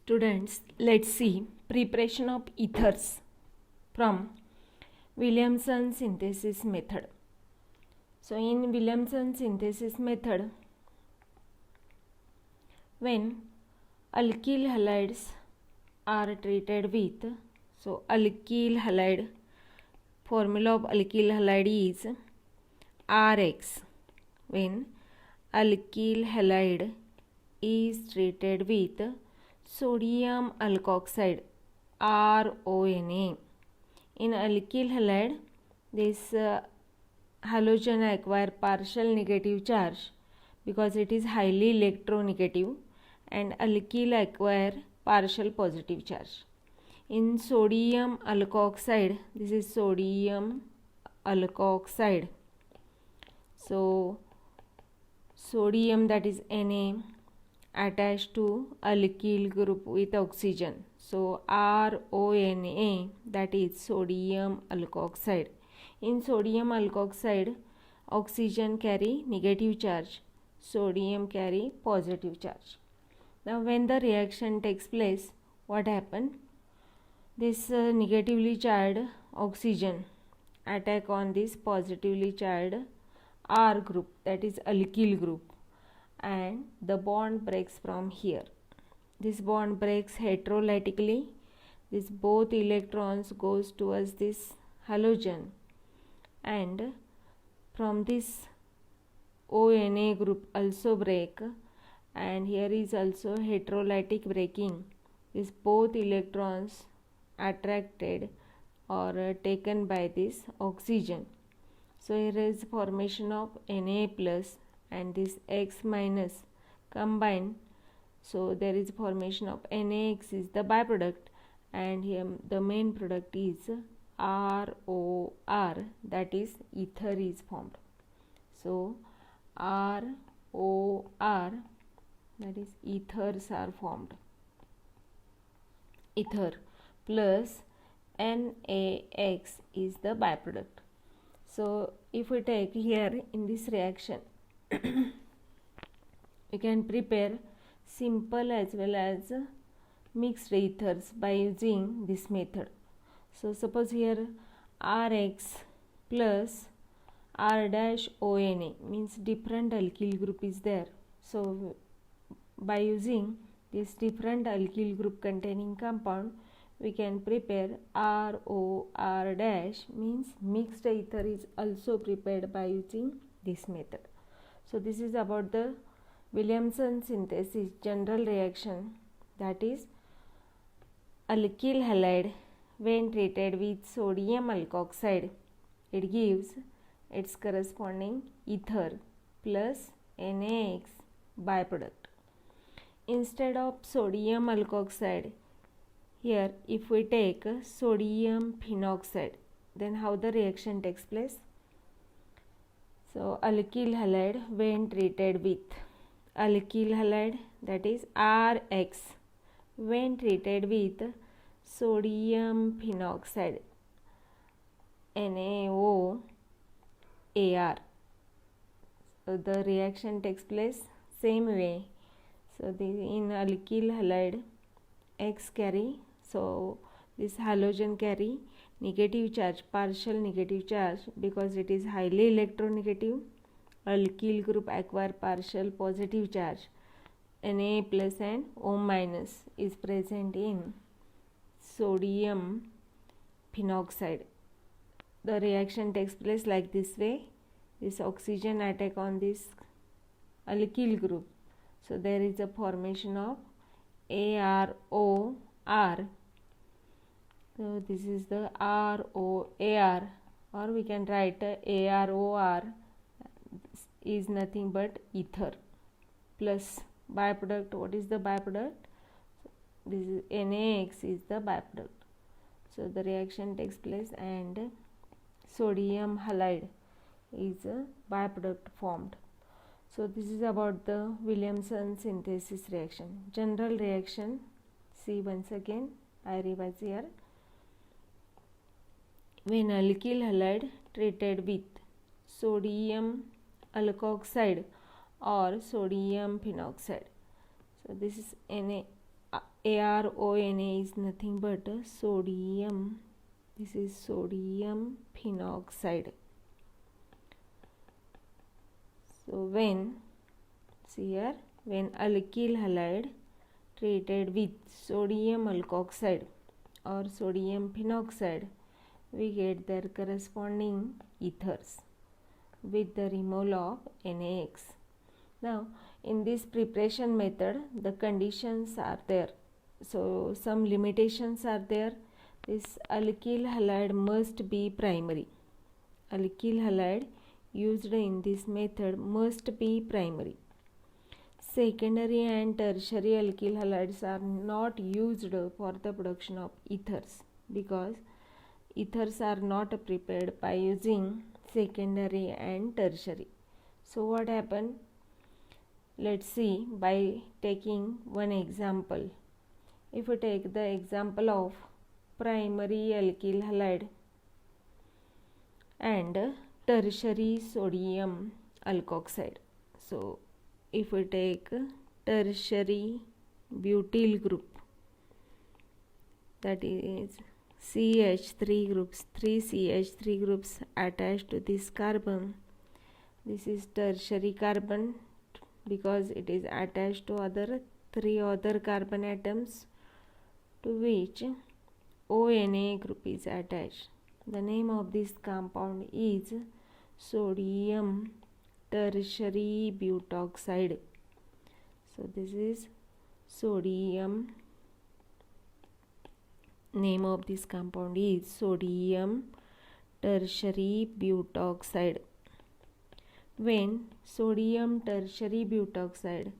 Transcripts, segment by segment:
Students, let's see preparation of ethers from Williamson synthesis method. So in Williamson synthesis method, when alkyl halides are treated with, so alkyl halide, formula of alkyl halide is Rx. When alkyl halide is treated with sodium alkoxide RONA. In alkyl halide, this halogen acquire partial negative charge because it is highly electronegative, and alkyl acquire partial positive charge. In sodium alkoxide, this is sodium alkoxide. So sodium, that is Na, attached to alkyl group with oxygen. So RONA, that is sodium alkoxide. In sodium alkoxide, oxygen carry negative charge, sodium carry positive charge. Now when the reaction takes place, what happened? This negatively charged oxygen attack on this positively charged R group, that is alkyl group, and the bond breaks from here. This bond breaks heterolytically. This both electrons goes towards this halogen, and from this ONA group also break, and here is also heterolytic breaking. These both electrons attracted or taken by this oxygen. So here is formation of Na plus and this X minus combined. So there is formation of NaX is the byproduct, and here the main product is ROR, that is ether is formed. So ROR, that is ethers are formed. Ether plus NaX is the byproduct. So if we take here in this reaction, we can prepare simple as well as mixed ethers by using this method. So suppose here Rx plus R dash ONA means different alkyl group is there. So by using this different alkyl group containing compound, we can prepare ROR dash means mixed ether is also prepared by using this method. So this is about the Williamson synthesis general reaction, that is alkyl halide when treated with sodium alkoxide, it gives its corresponding ether plus NaX byproduct. Instead of sodium alkoxide, here if we take sodium phenoxide, then how the reaction takes place? So alkyl halide when treated with alkyl halide, that is Rx, when treated with sodium phenoxide NaOAr, so the reaction takes place same way. So in alkyl halide, X carry, so this halogen carry negative charge, partial negative charge, because it is highly electronegative. Alkyl group acquire partial positive charge, Na plus and O minus is present in sodium phenoxide. The reaction takes place like this way. This oxygen attack on this alkyl group, so there is a formation of AROR. So this is the ROAR, or we can write AROR is nothing but ether plus byproduct. What is the byproduct? This is NaX is the byproduct. So the reaction takes place and sodium halide is a byproduct formed. So this is about the Williamson synthesis reaction. General reaction, see once again, I revise here. When alkyl halide treated with sodium alkoxide or sodium phenoxide, so this is Na ARONA is nothing but sodium. This is sodium phenoxide. So when, see here, when alkyl halide treated with sodium alkoxide or sodium phenoxide, we get their corresponding ethers with the removal of NaX. Now, in this preparation method, the conditions are there. So, some limitations are there. This alkyl halide must be primary. Alkyl halide used in this method must be primary. Secondary and tertiary alkyl halides are not used for the production of ethers because ethers are not prepared by using secondary and tertiary. So what happened? Let's see by taking one example. If we take the example of primary alkyl halide and tertiary sodium alkoxide. So if we take tertiary butyl group, that is CH3 groups, 3 CH3 groups attached to this carbon. This is tertiary carbon because it is attached to three other carbon atoms to which ONA group is attached. The name of this compound is sodium tertiary butoxide. So this is sodium, name of this compound is sodium tertiary butoxide. When sodium tertiary butoxide,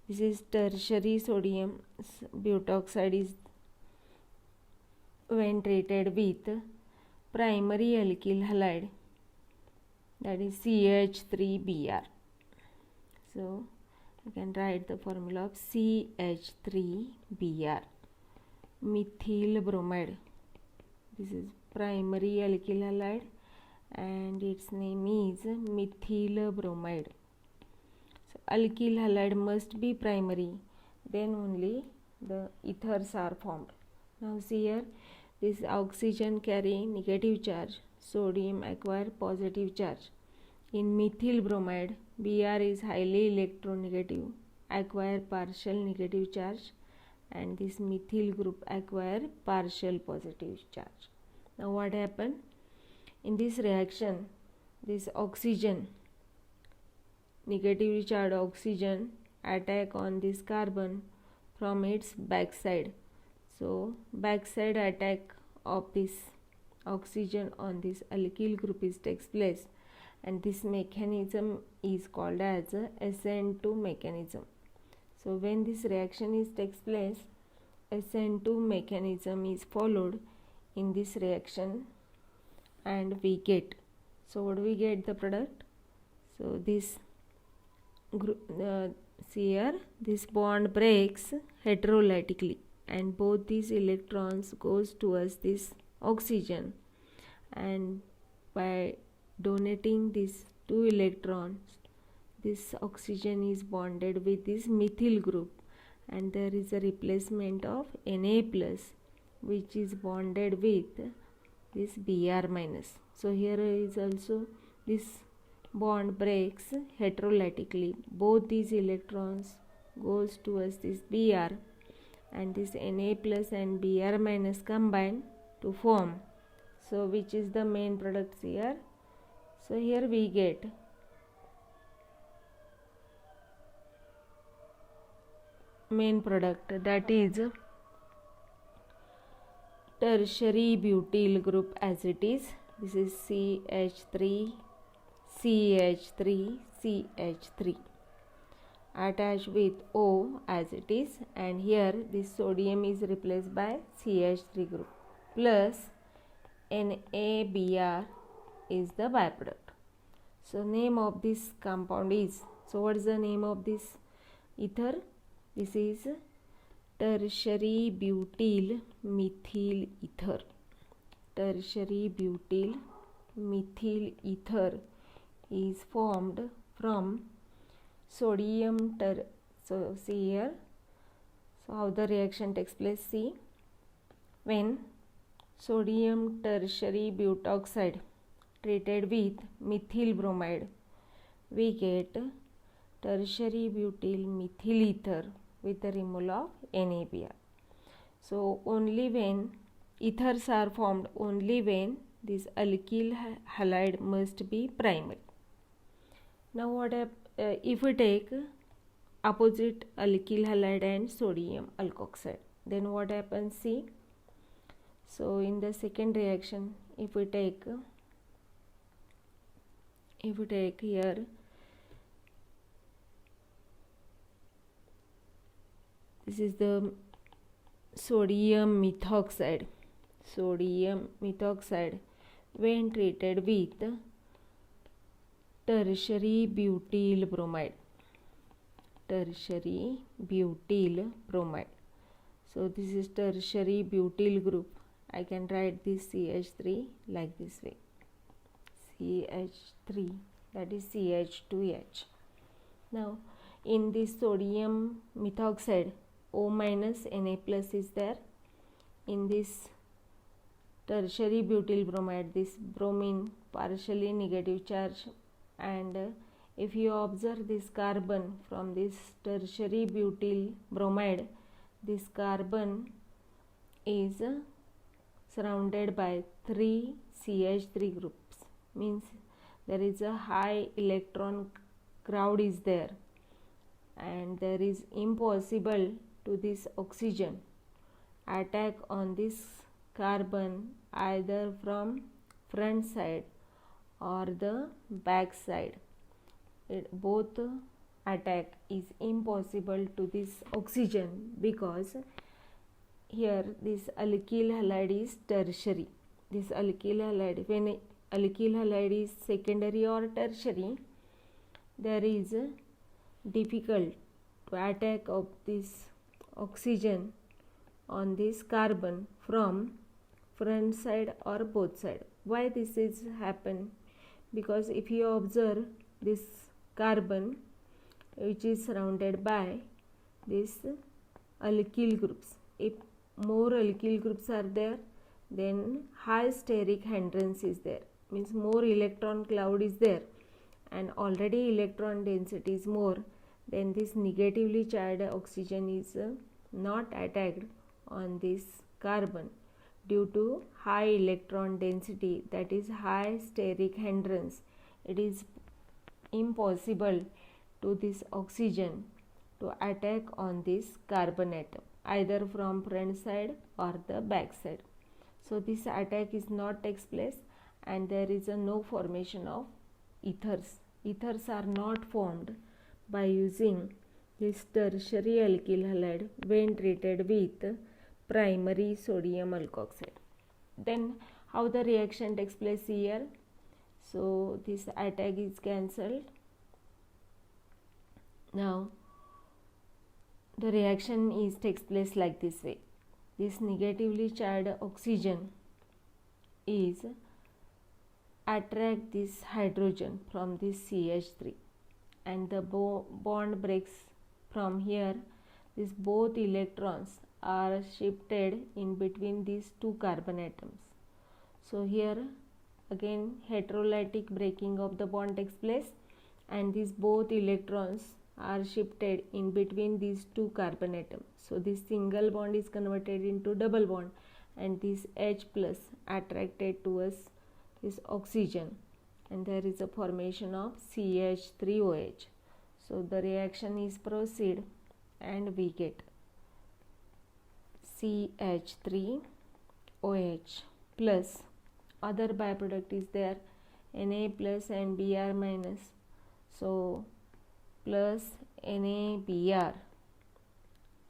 this is tertiary sodium butoxide, is when treated with primary alkyl halide, that is CH3Br. So you can write the formula of CH3Br, methyl bromide. This is primary alkyl halide and its name is methyl bromide. So alkyl halide must be primary, then only the ethers are formed. Now see here, this oxygen carry negative charge, sodium acquire positive charge. In methyl bromide, Br is highly electronegative, acquire partial negative charge, and this methyl group acquire partial positive charge. Now what happened? In this reaction, this oxygen, negatively charged oxygen, attack on this carbon from its backside. So backside attack of this oxygen on this alkyl group takes place, and this mechanism is called as SN2 mechanism. So when this reaction takes place, SN2 mechanism is followed in this reaction and we get, so what do we get? The product. So this group, see here, this bond breaks heterolytically and both these electrons goes towards this oxygen, and by donating these two electrons, this oxygen is bonded with this methyl group and there is a replacement of Na plus which is bonded with this Br minus. So here is also this bond breaks heterolytically, both these electrons goes towards this Br and this Na plus and Br minus combine to form, so which is the main products here. So here we get main product, that is tertiary butyl group as it is. This is CH3 CH3 CH3 attached with O as it is, and here this sodium is replaced by CH3 group plus NaBr is the byproduct. So name of this compound is, so what is the name of this ether? This is tertiary butyl methyl ether. Tertiary butyl methyl ether is formed from sodium so see here, So how the reaction takes place? See, when sodium tertiary butoxide treated with methyl bromide, we get tertiary butyl methyl ether with the removal of NaBr. So only when ethers are formed, only when this alkyl halide must be primary. Now what if we take opposite alkyl halide and sodium alkoxide, then what happens? See, so in the second reaction, if we take here this is the sodium methoxide when treated with tertiary butyl bromide. So this is tertiary butyl group. I can write this CH3 like this way, CH3, that is CH2H. Now in this sodium methoxide, O minus Na plus is there. In this tertiary butyl bromide, this bromine partially negative charge, and if you observe this carbon from this tertiary butyl bromide, this carbon is surrounded by 3 CH3 groups, means there is a high electron crowd is there, and there is impossible to this oxygen attack on this carbon either from front side or the back side. Both attack is impossible to this oxygen, because here this alkyl halide is tertiary. This alkyl halide, when alkyl halide is secondary or tertiary, there is difficult to attack of this oxygen on this carbon from front side or both side. Why this is happen? Because if you observe this carbon which is surrounded by this alkyl groups, if more alkyl groups are there, then high steric hindrance is there, means more electron cloud is there, and already electron density is more, then this negatively charged oxygen is not attacked on this carbon due to high electron density, that is high steric hindrance. It is impossible to this oxygen to attack on this carbon atom either from front side or the back side. So this attack is not takes place, and there is no formation of ethers. Ethers are not formed by using this tertiary alkyl halide when treated with primary sodium alkoxide. Then how the reaction takes place here? So this attack is cancelled. Now the reaction takes place like this way. This negatively charged oxygen is attract this hydrogen from this CH3, and the bond breaks from here. These both electrons are shifted in between these two carbon atoms. So here again heterolytic breaking of the bond takes place, and these both electrons are shifted in between these two carbon atoms. So this single bond is converted into double bond, and this H plus attracted towards this oxygen, and there is a formation of CH3OH. So the reaction is proceed, and we get CH3OH plus other byproduct is there, Na plus and Br minus. So plus NaBr,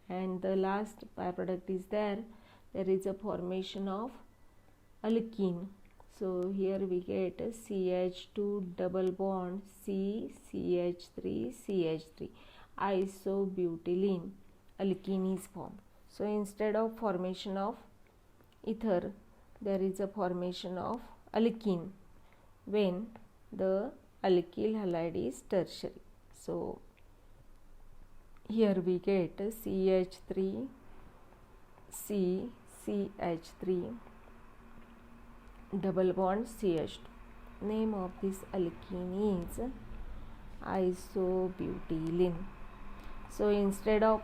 and the last byproduct is there is a formation of alkene. So here we get CH2 double bond CH3 isobutylene alkene is formed. So instead of formation of ether, there is a formation of alkene when the alkyl halide is tertiary. So Here we get CH3, CH3, double bond CH2. Name of this alkene is isobutylene. So instead of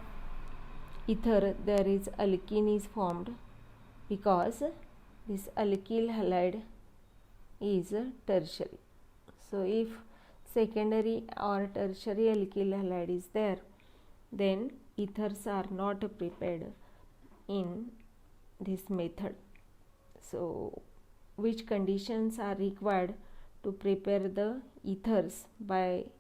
ether, there is alkene is formed because this alkyl halide is tertiary. So if secondary or tertiary alkyl halide is there, then ethers are not prepared in this method. So which conditions are required to prepare the ethers by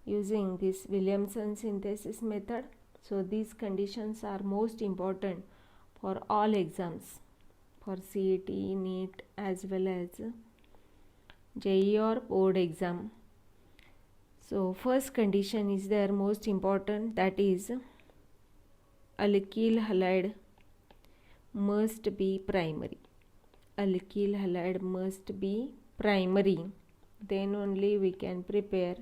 using this Williamson synthesis method? So these conditions are most important for all exams, for CET, NEET as well as JEE or board exam. So first condition is there most important, that is alkyl halide must be primary. Alkyl halide must be primary, then only we can prepare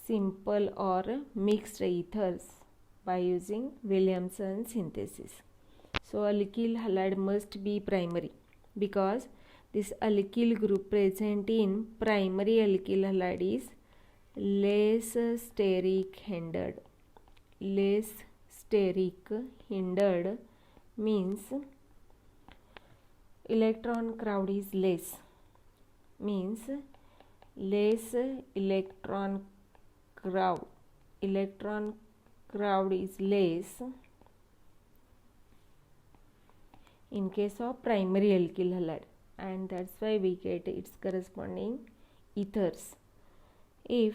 simple or mixed ethers by using Williamson synthesis. So alkyl halide must be primary because this alkyl group present in primary alkyl halide is less steric hindered. Less steric hindered means electron crowd is less, means less electron crowd is less in case of primary alkyl halide, and that's why we get its corresponding ethers. If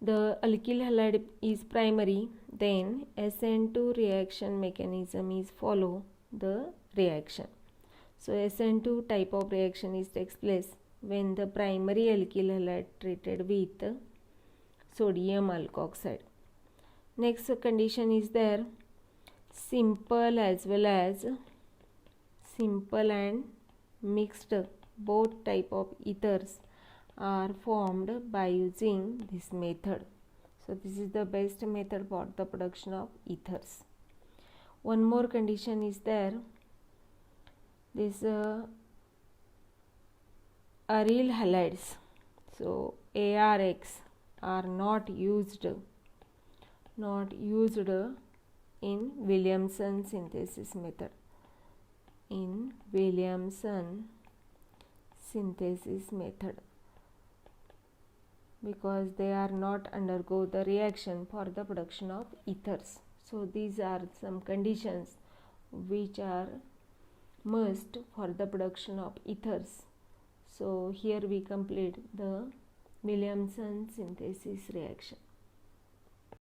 the alkyl halide is primary, then SN2 reaction mechanism is follow the reaction. So SN2 type of reaction is takes place when the primary alkyl halide treated with sodium alkoxide. Next condition is there simple as well as simple and mixed, both type of ethers are formed by using this method. So this is the best method for the production of ethers. One more condition is there, this aryl halides, so ARX are not used in Williamson synthesis method. In Williamson synthesis method, because they are not undergo the reaction for the production of ethers. So these are some conditions which are must for the production of ethers. So here we complete the Williamson synthesis reaction.